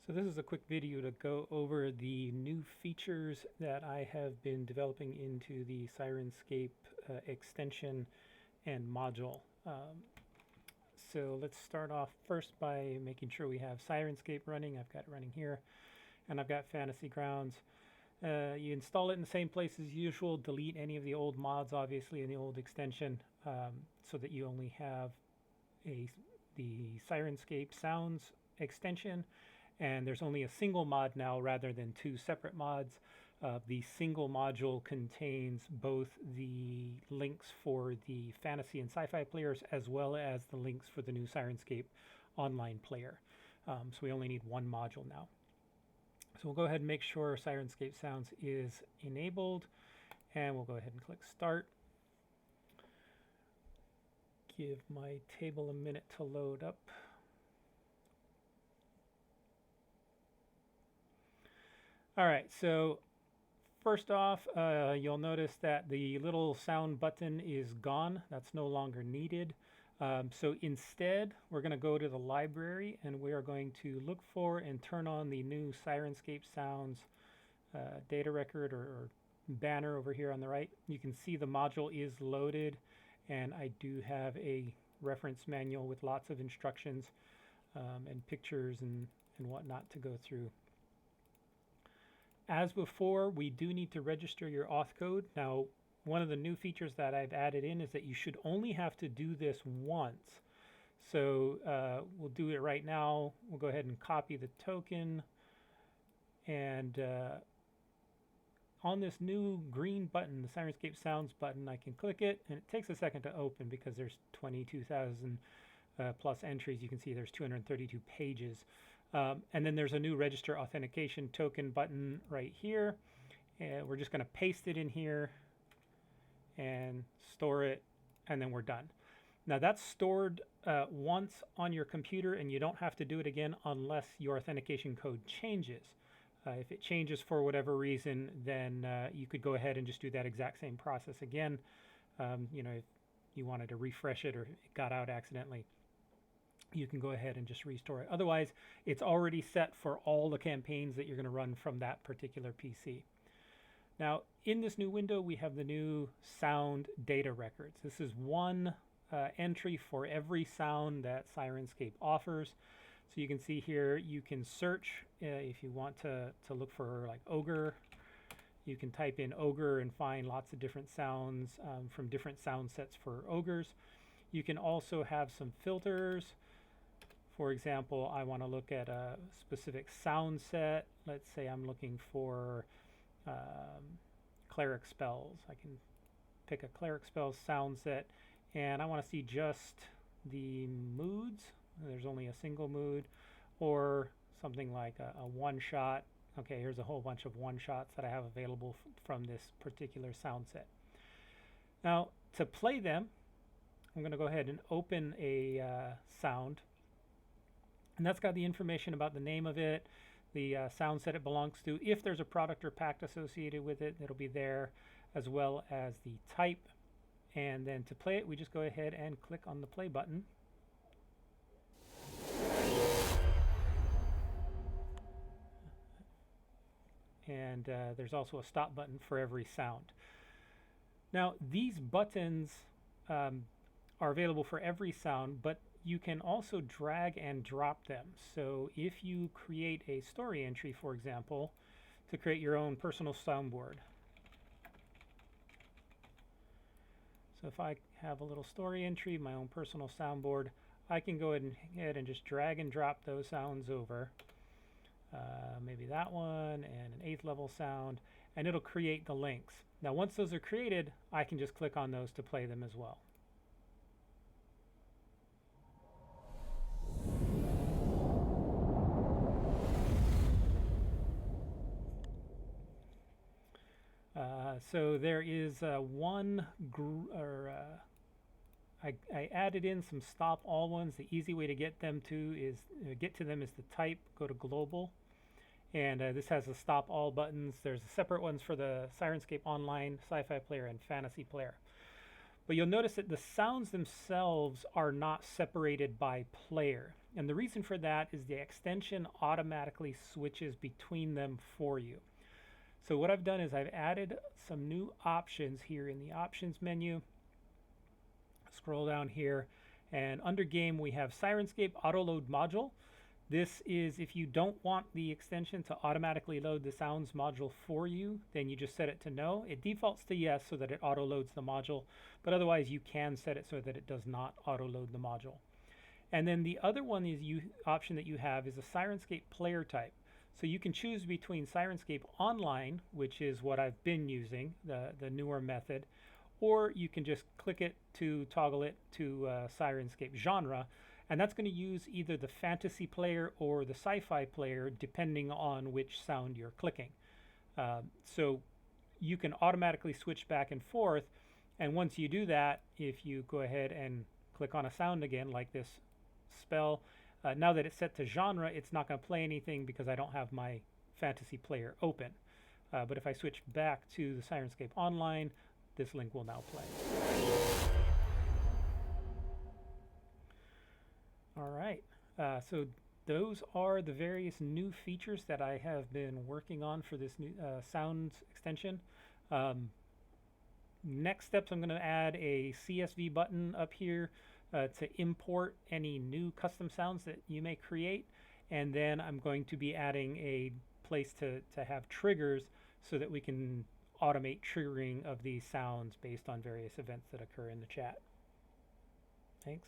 So this is a quick video to go over the new features that I have been developing into the Syrinscape extension and module. So let's start off first by making sure we have Syrinscape running. I've got it running here, and I've got Fantasy Grounds. You install it in the same place as usual. Delete any of the old mods, obviously, in the old extension, so that you only have the Syrinscape Sounds extension. And there's only a single mod now rather than two separate mods. The single module contains both the links for the fantasy and sci-fi players as well as the links for the new Syrinscape online player. So we only need one module now. So we'll go ahead and make sure Syrinscape Sounds is enabled, and we'll go ahead and click Start. Give my table a minute to load up. All right, so first off, you'll notice that the little sound button is gone. That's no longer needed. So instead, we're going to go to the library and we are going to look for and turn on the new Syrinscape Sounds data record or banner over here on the right. You can see the module is loaded, and I do have a reference manual with lots of instructions and pictures and whatnot to go through. As before, we do need to register your auth code. Now, one of the new features that I've added in is that you should only have to do this once. So we'll do it right now. We'll go ahead and copy the token. And on this new green button, the Syrinscape Sounds button, I can click it, and it takes a second to open because there's 22,000 plus entries. You can see there's 232 pages. And then there's a new register authentication token button right here. And we're just going to paste it in here and store it, and then we're done. Now that's stored once on your computer, and you don't have to do it again unless your authentication code changes. If it changes for whatever reason, then you could go ahead and just do that exact same process again. You know, if you wanted to refresh it or it got out accidentally, you can go ahead and just restore it. Otherwise, it's already set for all the campaigns that you're going to run from that particular PC. Now, in this new window, we have the new sound data records. This is one entry for every sound that Syrinscape offers. So you can see here, you can search if you want to look for like ogre. You can type in ogre and find lots of different sounds from different sound sets for ogres. You can also have some filters. For example, I want to look at a specific sound set. Let's say I'm looking for cleric spells. I can pick a cleric spells sound set, and I want to see just the moods. There's only a single mood, or something like a one-shot. Okay, here's a whole bunch of one-shots that I have available from this particular sound set. Now, to play them, I'm going to go ahead and open a sound. And that's got the information about the name of it, the sound set it belongs to. If there's a product or pact associated with it, it'll be there, as well as the type. And then to play it, we just go ahead and click on the play button. And there's also a stop button for every sound. Now, these buttons are available for every sound, but you can also drag and drop them. So if you create a story entry, for example, to create your own personal soundboard. So if I have a little story entry, my own personal soundboard, I can go ahead and just drag and drop those sounds over. Maybe that one and an 8th level sound, and it'll create the links. Now once those are created, I can just click on those to play them as well. So there is I added in some stop all ones. The easy way to get to them is to type, go to global, and this has the stop all buttons. There's separate ones for the Syrinscape Online, Sci-Fi player, and Fantasy player. But you'll notice that the sounds themselves are not separated by player. And the reason for that is the extension automatically switches between them for you. So what I've done is I've added some new options here in the options menu. Scroll down here, and under game we have Syrinscape auto load module. This is if you don't want the extension to automatically load the sounds module for you, then you just set it to no. It defaults to yes so that it auto loads the module, but otherwise you can set it so that it does not auto load the module. And then the other one is option that you have is a Syrinscape player type. So you can choose between Syrinscape Online, which is what I've been using, the newer method, or you can just click it to toggle it to Syrinscape genre, and that's going to use either the fantasy player or the sci-fi player depending on which sound you're clicking. So you can automatically switch back and forth, and once you do that, if you go ahead and click on a sound again like this spell, now that it's set to genre, it's not going to play anything because I don't have my fantasy player open. But if I switch back to the Syrinscape Online, this link will now play. All right, so those are the various new features that I have been working on for this new sounds extension. Next steps, I'm going to add a CSV button up here to import any new custom sounds that you may create, and then I'm going to be adding a place to have triggers so that we can automate triggering of these sounds based on various events that occur in the chat. Thanks.